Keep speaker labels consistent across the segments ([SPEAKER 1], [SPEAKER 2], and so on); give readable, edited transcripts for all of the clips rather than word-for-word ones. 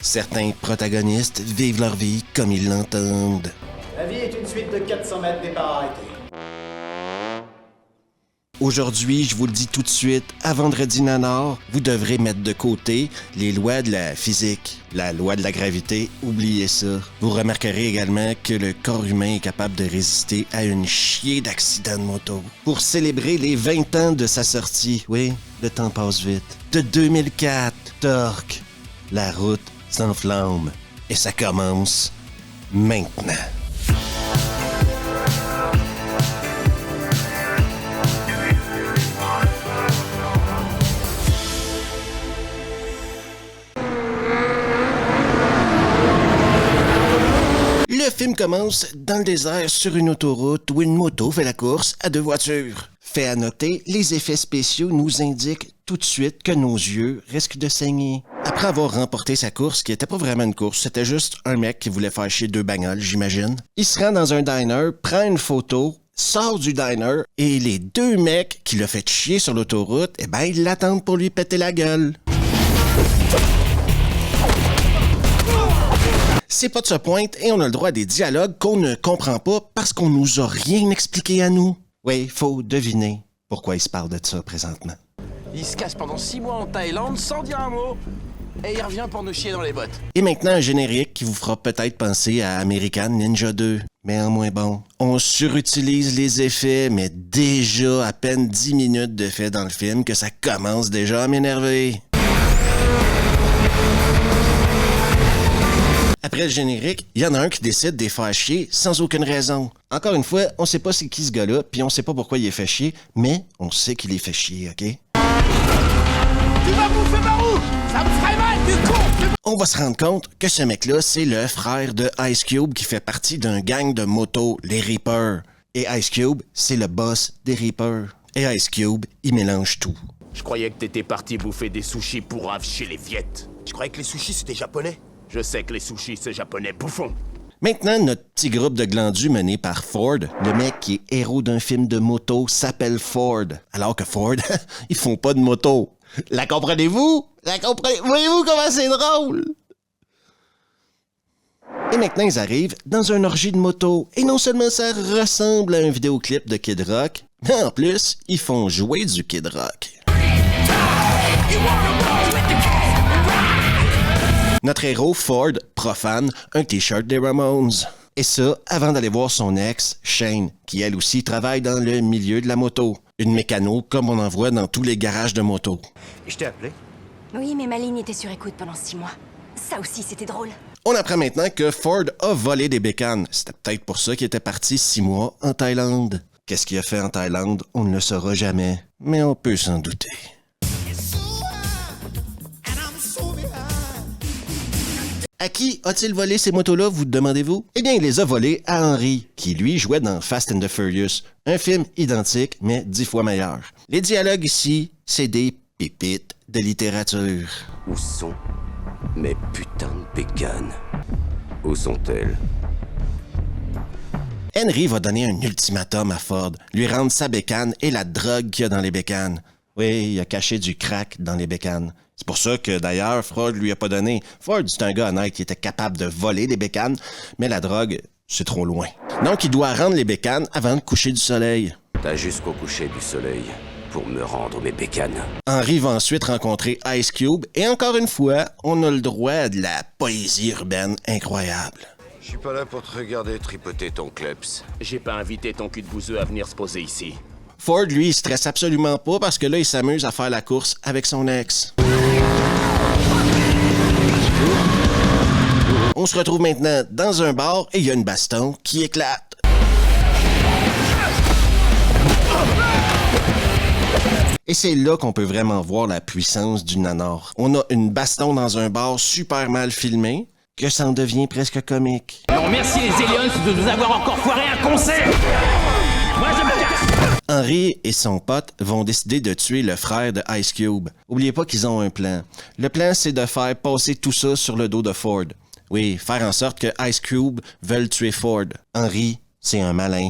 [SPEAKER 1] Certains protagonistes vivent leur vie comme ils l'entendent.
[SPEAKER 2] La vie est une suite de 400 mètres départ arrêté.
[SPEAKER 1] Aujourd'hui, je vous le dis tout de suite, à Vendredi Nanar, vous devrez mettre de côté les lois de la physique, la loi de la gravité, oubliez ça. Vous remarquerez également que le corps humain est capable de résister à une chier d'accidents de moto. Pour célébrer les 20 ans de sa sortie, oui, le temps passe vite, de 2004, Torque, la route s'enflamme et ça commence maintenant. Le film commence dans le désert sur une autoroute où une moto fait la course à deux voitures. Fait à noter, les effets spéciaux nous indiquent tout de suite que nos yeux risquent de saigner. Après avoir remporté sa course, qui était pas vraiment une course, c'était juste un mec qui voulait faire chier deux bagnoles, j'imagine. Il se rend dans un diner, prend une photo, sort du diner, et les deux mecs qui l'ont fait chier sur l'autoroute, eh ben, ils l'attendent pour lui péter la gueule. C'est pas de ce point et on a le droit à des dialogues qu'on ne comprend pas parce qu'on nous a rien expliqué à nous. Oui, faut deviner pourquoi ils se parlent de ça présentement.
[SPEAKER 3] Il se casse pendant 6 mois en Thaïlande sans dire un mot et il revient pour nous chier dans les bottes.
[SPEAKER 1] Et maintenant un générique qui vous fera peut-être penser à American Ninja 2, mais en moins bon. On surutilise les effets, mais déjà à peine 10 minutes de fait dans le film que ça commence déjà à m'énerver. Après le générique, il y en a un qui décide de les faire chier sans aucune raison. Encore une fois, on sait pas c'est qui ce gars-là, puis on sait pas pourquoi il les fait chier, mais on sait qu'il les fait chier, OK?
[SPEAKER 3] Tu vas bouffer ma roue! Ça me ferait mal, du con!
[SPEAKER 1] On va se rendre compte que ce mec-là, c'est le frère de Ice Cube qui fait partie d'un gang de motos, les Reapers. Et Ice Cube, c'est le boss des Reapers. Et Ice Cube, il mélange tout.
[SPEAKER 4] Je croyais que t'étais parti bouffer des sushis pourraves chez les Viettes.
[SPEAKER 2] Je croyais que les sushis c'était japonais.
[SPEAKER 4] Je sais que les sushis, c'est japonais bouffon.
[SPEAKER 1] Maintenant, notre petit groupe de glandus mené par Ford, le mec qui est héros d'un film de moto, s'appelle Ford. Alors que Ford, ils font pas de moto. La comprenez-vous? Voyez-vous comment c'est drôle? Et maintenant, ils arrivent dans un orgie de moto. Et non seulement ça ressemble à un vidéoclip de Kid Rock, mais en plus, ils font jouer du Kid Rock. Notre héros, Ford, profane un t-shirt des Ramones. Et ça, avant d'aller voir son ex, Shane, qui elle aussi travaille dans le milieu de la moto. Une mécano comme on en voit dans tous les garages de moto.
[SPEAKER 2] Je t'ai appelé.
[SPEAKER 5] Oui, mais ma ligne était sur écoute pendant 6 mois. Ça aussi, c'était drôle.
[SPEAKER 1] On apprend maintenant que Ford a volé des bécanes. C'était peut-être pour ça qu'il était parti 6 mois en Thaïlande. Qu'est-ce qu'il a fait en Thaïlande? On ne le saura jamais. Mais on peut s'en douter. À qui a-t-il volé ces motos-là, vous demandez-vous? Eh bien, il les a volées à Henry, qui lui jouait dans Fast and the Furious, un film identique, mais 10 fois meilleur. Les dialogues ici, c'est des pépites de littérature.
[SPEAKER 6] Où sont mes putains de bécanes? Où sont-elles?
[SPEAKER 1] Henry va donner un ultimatum à Ford, lui rendre sa bécane et la drogue qu'il y a dans les bécanes. Oui, il a caché du crack dans les bécanes. C'est pour ça que, d'ailleurs, Ford lui a pas donné. Ford, c'est un gars honnête qui était capable de voler des bécanes, mais la drogue, c'est trop loin. Donc, il doit rendre les bécanes avant le coucher du soleil.
[SPEAKER 6] T'as jusqu'au coucher du soleil pour me rendre mes bécanes.
[SPEAKER 1] Henry va ensuite rencontrer Ice Cube, et encore une fois, on a le droit à de la poésie urbaine incroyable.
[SPEAKER 6] Je suis pas là pour te regarder tripoter ton kleps.
[SPEAKER 4] J'ai pas invité ton cul de bouseux à venir se poser ici.
[SPEAKER 1] Ford, lui, il stresse absolument pas parce que là, il s'amuse à faire la course avec son ex. On se retrouve maintenant dans un bar et il y a une baston qui éclate. Et c'est là qu'on peut vraiment voir la puissance du nanar. On a une baston dans un bar super mal filmé que ça en devient presque comique.
[SPEAKER 3] Alors merci les aliens de nous avoir encore foiré un concert. Moi je me casse.
[SPEAKER 1] Henry et son pote vont décider de tuer le frère de Ice Cube. Oubliez pas qu'ils ont un plan. Le plan, c'est de faire passer tout ça sur le dos de Ford. Oui, faire en sorte que Ice Cube veuille tuer Ford. Henry, c'est un malin.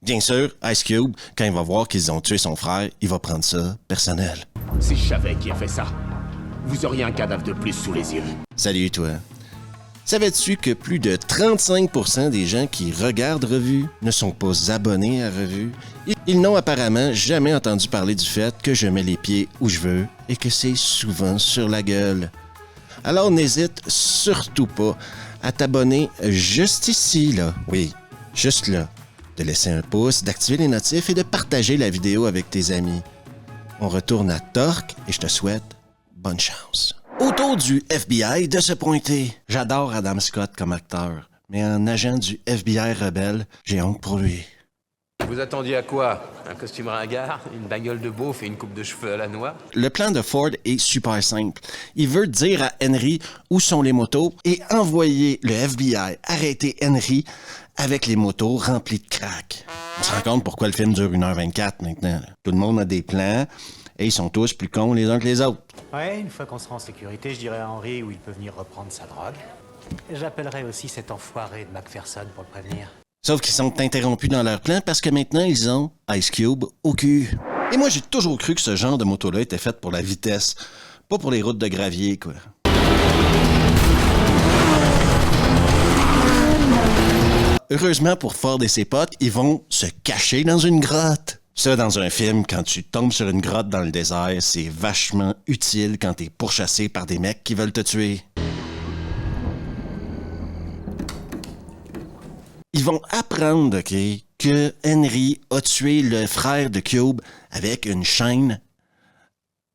[SPEAKER 1] Bien sûr, Ice Cube, quand il va voir qu'ils ont tué son frère, il va prendre ça personnel.
[SPEAKER 4] Si je savais qui a fait ça, vous auriez un cadavre de plus sous les yeux.
[SPEAKER 1] Salut toi. Savais-tu que plus de 35% des gens qui regardent Revue ne sont pas abonnés à Revue? Ils n'ont apparemment jamais entendu parler du fait que je mets les pieds où je veux et que c'est souvent sur la gueule. Alors n'hésite surtout pas à t'abonner juste ici, là. Oui, juste là. De laisser un pouce, d'activer les notifs et de partager la vidéo avec tes amis. On retourne à Torque et je te souhaite bonne chance. Autour du FBI de se pointer. J'adore Adam Scott comme acteur, mais en agent du FBI rebelle, j'ai honte pour lui.
[SPEAKER 6] Vous attendiez à quoi? Un costume ringard, une bagnole de beauf et une coupe de cheveux à la noix?
[SPEAKER 1] Le plan de Ford est super simple. Il veut dire à Henry où sont les motos et envoyer le FBI arrêter Henry avec les motos remplies de crack. On se rend compte pourquoi le film dure 1h24 maintenant. Tout le monde a des plans et ils sont tous plus cons les uns que les autres.
[SPEAKER 2] Ouais, une fois qu'on sera en sécurité, je dirai à Henry où il peut venir reprendre sa drogue. Et j'appellerai aussi cet enfoiré de McPherson pour le prévenir.
[SPEAKER 1] Sauf qu'ils sont interrompus dans leur plan parce que maintenant, ils ont Ice Cube au cul. Et moi, j'ai toujours cru que ce genre de moto-là était faite pour la vitesse, pas pour les routes de gravier, quoi. Heureusement pour Ford et ses potes, ils vont se cacher dans une grotte. Ça, dans un film, quand tu tombes sur une grotte dans le désert, c'est vachement utile quand t'es pourchassé par des mecs qui veulent te tuer. Ils vont apprendre, OK, que Henry a tué le frère de Cube avec une chaîne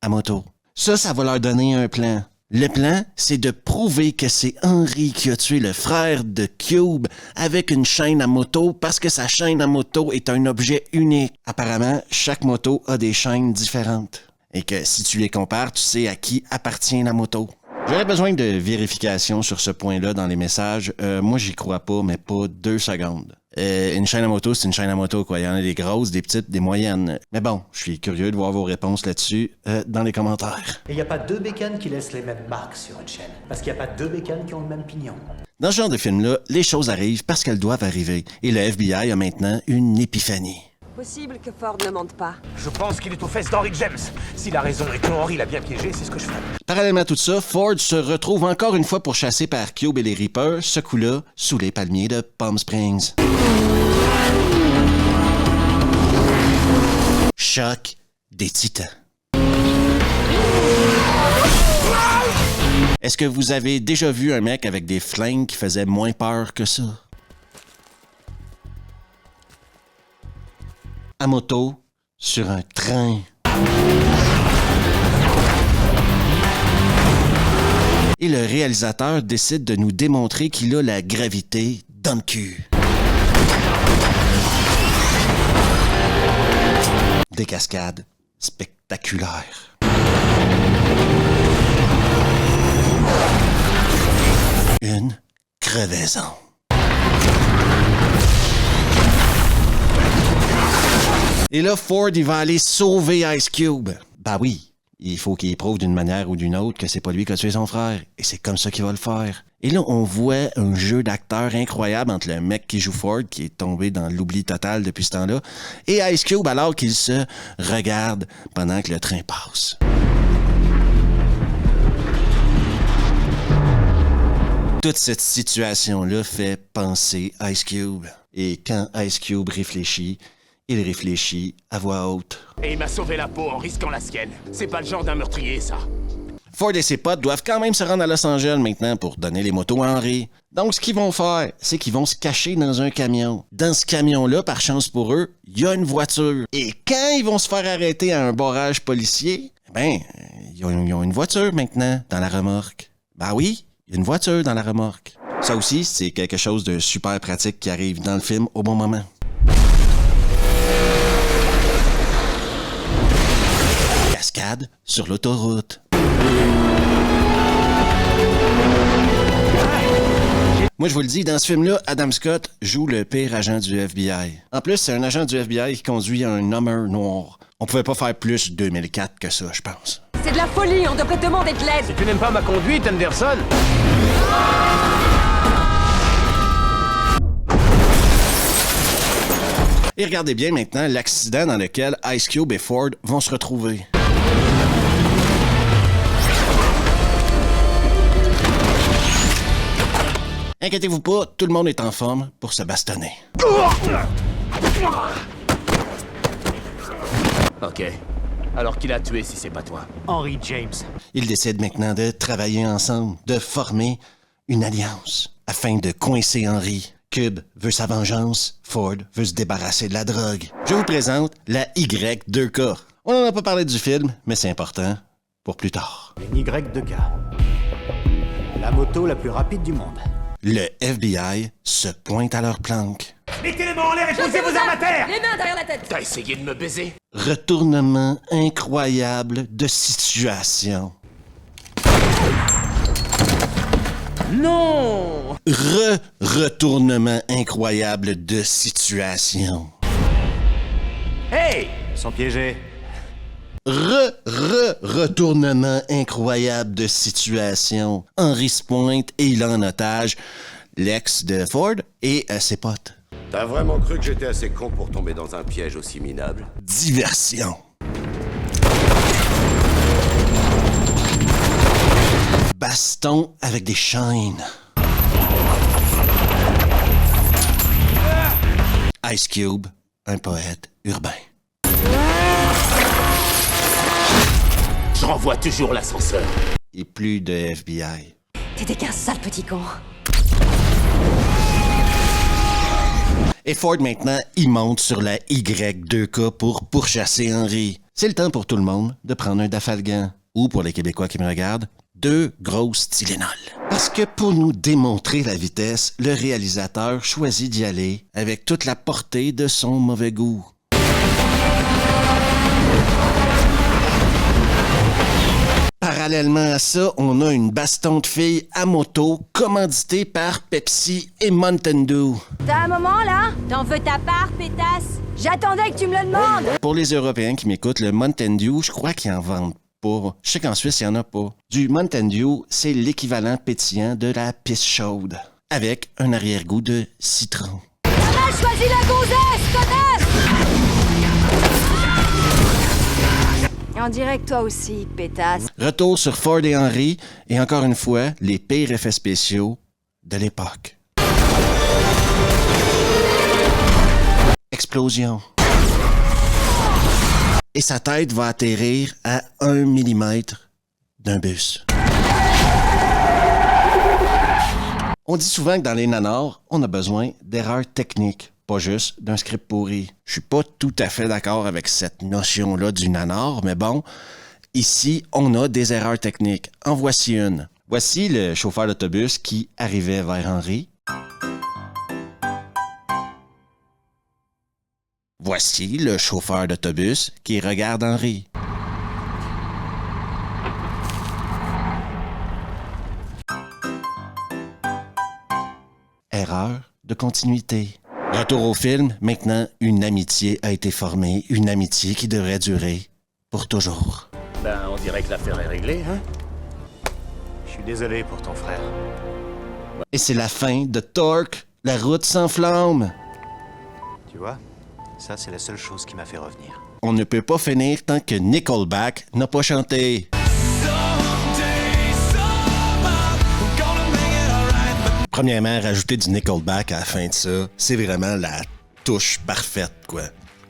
[SPEAKER 1] à moto. Ça va leur donner un plan. Le plan, c'est de prouver que c'est Henry qui a tué le frère de Cube avec une chaîne à moto parce que sa chaîne à moto est un objet unique. Apparemment, chaque moto a des chaînes différentes. Et que si tu les compares, tu sais à qui appartient la moto. J'aurais besoin de vérification sur ce point-là dans les messages. Moi, j'y crois pas, mais pas 2 secondes. Une chaîne à moto, c'est une chaîne à moto, quoi. Il y en a des grosses, des petites, des moyennes. Mais bon, je suis curieux de voir vos réponses là-dessus dans les commentaires.
[SPEAKER 2] Et il n'y a pas 2 bécanes qui laissent les mêmes marques sur une chaîne. Parce qu'il n'y a pas 2 bécanes qui ont le même pignon.
[SPEAKER 1] Dans ce genre de film-là, les choses arrivent parce qu'elles doivent arriver. Et le FBI a maintenant une épiphanie.
[SPEAKER 7] Possible que Ford ne mente pas.
[SPEAKER 8] Je pense qu'il est aux fesses d'Henry James. S'il a raison et que Henry l'a bien piégé, c'est ce que je ferai.
[SPEAKER 1] Parallèlement à tout ça, Ford se retrouve encore une fois pourchassé par Cube et les Reapers, ce coup-là, sous les palmiers de Palm Springs. Choc des titans. Est-ce que vous avez déjà vu un mec avec des flingues qui faisait moins peur que ça? À moto, sur un train. Et le réalisateur décide de nous démontrer qu'il a la gravité dans le cul. Des cascades spectaculaires. Une crevaison. Et là, Ford, il va aller sauver Ice Cube. Ben oui, il faut qu'il prouve d'une manière ou d'une autre que c'est pas lui qui a tué son frère. Et c'est comme ça qu'il va le faire. Et là, on voit un jeu d'acteur incroyable entre le mec qui joue Ford, qui est tombé dans l'oubli total depuis ce temps-là, et Ice Cube alors qu'il se regarde pendant que le train passe. Toute cette situation-là fait penser Ice Cube. Et quand Ice Cube réfléchit, il réfléchit à voix haute.
[SPEAKER 4] Et il m'a sauvé la peau en risquant la sienne. C'est pas le genre d'un meurtrier, ça.
[SPEAKER 1] Ford et ses potes doivent quand même se rendre à Los Angeles maintenant pour donner les motos à Henry. Donc, ce qu'ils vont faire, c'est qu'ils vont se cacher dans un camion. Dans ce camion-là, par chance pour eux, il y a une voiture. Et quand ils vont se faire arrêter à un barrage policier, ils ont une voiture maintenant dans la remorque. Ben oui, il y a une voiture dans la remorque. Ça aussi, c'est quelque chose de super pratique qui arrive dans le film au bon moment. Cascade sur l'autoroute. Moi, je vous le dis, dans ce film-là, Adam Scott joue le pire agent du FBI. En plus, c'est un agent du FBI qui conduit un Hummer noir. On pouvait pas faire plus 2004 que ça, je pense.
[SPEAKER 7] C'est de la folie, on devrait demander de l'aide.
[SPEAKER 8] Si tu n'aimes pas ma conduite, Anderson...
[SPEAKER 1] Et regardez bien maintenant l'accident dans lequel Ice Cube et Ford vont se retrouver. Inquiétez-vous pas, tout le monde est en forme pour se bastonner.
[SPEAKER 4] Ok. Alors qui l'a tué si c'est pas toi?
[SPEAKER 2] Henry James.
[SPEAKER 1] Ils décident maintenant de travailler ensemble, de former une alliance afin de coincer Henry. Cube veut sa vengeance, Ford veut se débarrasser de la drogue. Je vous présente la Y2K. On n'en a pas parlé du film, mais c'est important pour plus tard.
[SPEAKER 2] Une Y2K. La moto la plus rapide du monde.
[SPEAKER 1] Le FBI se pointe à leur planque.
[SPEAKER 8] Mettez les mains en l'air et posez vos armes à terre!
[SPEAKER 7] Les mains derrière la tête.
[SPEAKER 4] T'as essayé de me baiser?
[SPEAKER 1] Retournement incroyable de situation.
[SPEAKER 4] Non!
[SPEAKER 1] Retournement incroyable de situation.
[SPEAKER 8] Hey!
[SPEAKER 2] Ils sont piégés.
[SPEAKER 1] Retournement incroyable de situation. Henry se pointe et il a en otage l'ex de Ford et ses potes.
[SPEAKER 9] T'as vraiment cru que j'étais assez con pour tomber dans un piège aussi minable?
[SPEAKER 1] Diversion. Baston avec des chaînes. Ice Cube, un poète urbain.
[SPEAKER 4] Je renvoie toujours l'ascenseur.
[SPEAKER 1] Et plus de FBI.
[SPEAKER 5] T'étais qu'un sale petit con.
[SPEAKER 1] Et Ford, maintenant, il monte sur la Y2K pour pourchasser Henry. C'est le temps pour tout le monde de prendre un Dafalgan. Ou, pour les Québécois qui me regardent, 2 grosses Tylenol. Parce que pour nous démontrer la vitesse, le réalisateur choisit d'y aller avec toute la portée de son mauvais goût. Parallèlement à ça, on a une baston de filles à moto commanditée par Pepsi et Mountain Dew.
[SPEAKER 5] T'as un moment, là? T'en veux ta part, pétasse? J'attendais que tu me le demandes!
[SPEAKER 1] Pour les Européens qui m'écoutent, le Mountain Dew, je crois qu'ils en vendent pas. Je sais qu'en Suisse, il n'y en a pas. Du Mountain Dew, c'est l'équivalent pétillant de la pisse chaude, avec un arrière-goût de citron.
[SPEAKER 5] T'as mal choisi la gonzesse, connasse! On dirait que toi aussi, pétasse.
[SPEAKER 1] Retour sur Ford et Henry, et encore une fois, les pires effets spéciaux de l'époque. Explosion. Et sa tête va atterrir à 1 mm d'un bus. On dit souvent que dans les nanars, on a besoin d'erreurs techniques, pas juste d'un script pourri. Je suis pas tout à fait d'accord avec cette notion-là du nanar, mais bon, ici, on a des erreurs techniques. En voici une. Voici le chauffeur d'autobus qui arrivait vers Henry. Voici le chauffeur d'autobus qui regarde Henry. Erreur de continuité. Retour au film, maintenant, une amitié a été formée, une amitié qui devrait durer pour toujours.
[SPEAKER 4] Ben, on dirait que l'affaire est réglée, hein?
[SPEAKER 2] Je suis désolé pour ton frère.
[SPEAKER 1] Et c'est la fin de Torque, la route s'enflamme.
[SPEAKER 2] Tu vois, ça c'est la seule chose qui m'a fait revenir.
[SPEAKER 1] On ne peut pas finir tant que Nickelback n'a pas chanté. Premièrement, rajouter du Nickelback à la fin de ça, c'est vraiment la touche parfaite, quoi.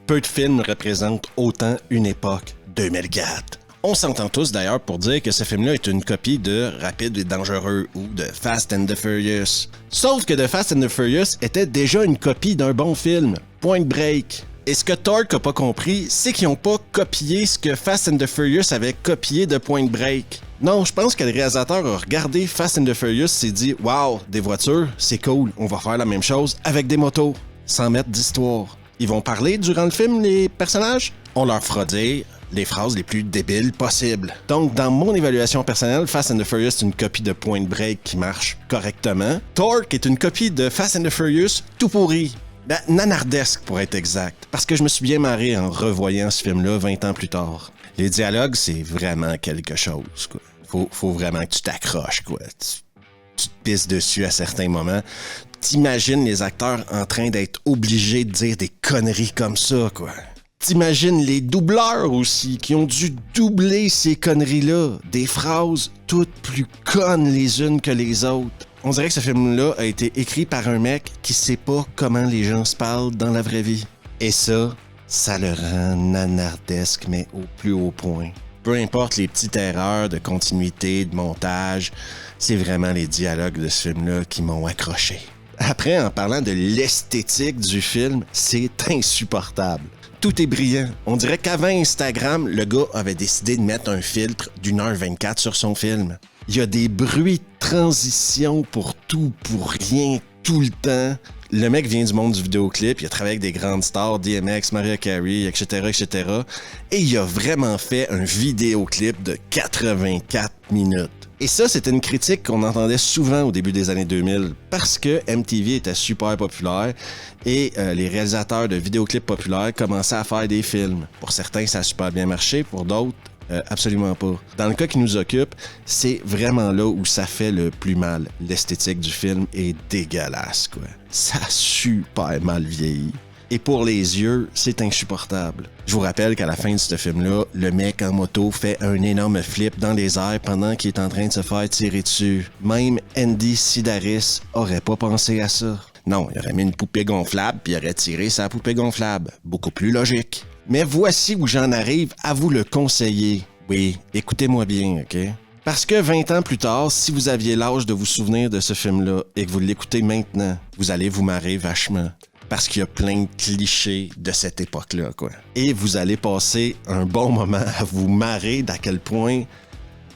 [SPEAKER 1] Peu de films représentent autant une époque, 2004. On s'entend tous d'ailleurs pour dire que ce film-là est une copie de Rapide et Dangereux ou de Fast and the Furious. Sauf que The Fast and the Furious était déjà une copie d'un bon film, Point Break. Et ce que Torque n'a pas compris, c'est qu'ils n'ont pas copié ce que Fast and the Furious avait copié de Point Break. Non, je pense que le réalisateur a regardé Fast and the Furious et s'est dit « Wow, des voitures, c'est cool, on va faire la même chose avec des motos, sans mettre d'histoire. » Ils vont parler durant le film, les personnages? On leur fera dire les phrases les plus débiles possibles. Donc, dans mon évaluation personnelle, Fast and the Furious est une copie de Point Break qui marche correctement. Torque est une copie de Fast and the Furious tout pourri. Ben, nanardesque pour être exact. Parce que je me suis bien marré en revoyant ce film-là 20 ans plus tard. Les dialogues, c'est vraiment quelque chose, quoi. Faut vraiment que tu t'accroches, quoi. Tu te pisses dessus à certains moments. T'imagines les acteurs en train d'être obligés de dire des conneries comme ça, quoi. T'imagines les doubleurs aussi, qui ont dû doubler ces conneries-là. Des phrases toutes plus connes les unes que les autres. On dirait que ce film-là a été écrit par un mec qui sait pas comment les gens se parlent dans la vraie vie. Et ça le rend nanardesque, mais au plus haut point. Peu importe les petites erreurs de continuité, de montage, c'est vraiment les dialogues de ce film-là qui m'ont accroché. Après, en parlant de l'esthétique du film, c'est insupportable. Tout est brillant. On dirait qu'avant Instagram, le gars avait décidé de mettre un filtre d'1h24 sur son film. Il y a des bruits de transition pour tout, pour rien, tout le temps. Le mec vient du monde du vidéoclip, il a travaillé avec des grandes stars, DMX, Mariah Carey, etc., etc. Et il a vraiment fait un vidéoclip de 84 minutes. Et ça, c'était une critique qu'on entendait souvent au début des années 2000 parce que MTV était super populaire et les réalisateurs de vidéoclips populaires commençaient à faire des films. Pour certains, ça a super bien marché, pour d'autres, absolument pas. Dans le cas qui nous occupe, c'est vraiment là où ça fait le plus mal. L'esthétique du film est dégueulasse, quoi. Ça a super mal vieilli. Et pour les yeux, c'est insupportable. Je vous rappelle qu'à la fin de ce film-là, le mec en moto fait un énorme flip dans les airs pendant qu'il est en train de se faire tirer dessus. Même Andy Sidaris aurait pas pensé à ça. Non, il aurait mis une poupée gonflable puis il aurait tiré sa poupée gonflable. Beaucoup plus logique. Mais voici où j'en arrive à vous le conseiller. Oui, écoutez-moi bien, OK? Parce que 20 ans plus tard, si vous aviez l'âge de vous souvenir de ce film-là et que vous l'écoutez maintenant, vous allez vous marrer vachement. Parce qu'il y a plein de clichés de cette époque-là, quoi. Et vous allez passer un bon moment à vous marrer d'à quel point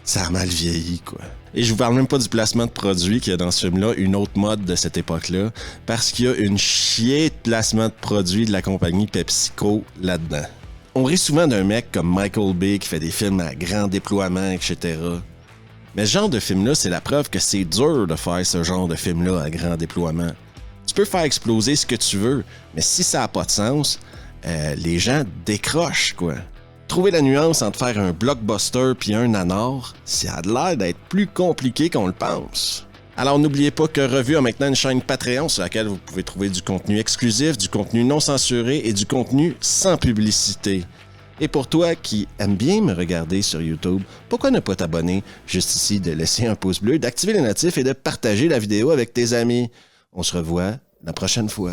[SPEAKER 1] ça a mal vieilli, quoi. Et je vous parle même pas du placement de produits qu'il y a dans ce film-là, une autre mode de cette époque-là, parce qu'il y a une chier de placement de produits de la compagnie PepsiCo là-dedans. On rit souvent d'un mec comme Michael Bay qui fait des films à grand déploiement, etc. Mais ce genre de film-là, c'est la preuve que c'est dur de faire ce genre de film-là à grand déploiement. Tu peux faire exploser ce que tu veux, mais si ça n'a pas de sens, les gens décrochent, quoi. Trouver la nuance entre faire un blockbuster puis un nanar, ça a l'air d'être plus compliqué qu'on le pense. Alors n'oubliez pas que Revue a maintenant une chaîne Patreon sur laquelle vous pouvez trouver du contenu exclusif, du contenu non censuré et du contenu sans publicité. Et pour toi qui aimes bien me regarder sur YouTube, pourquoi ne pas t'abonner? Juste ici, de laisser un pouce bleu, d'activer les notifs et de partager la vidéo avec tes amis. On se revoit la prochaine fois.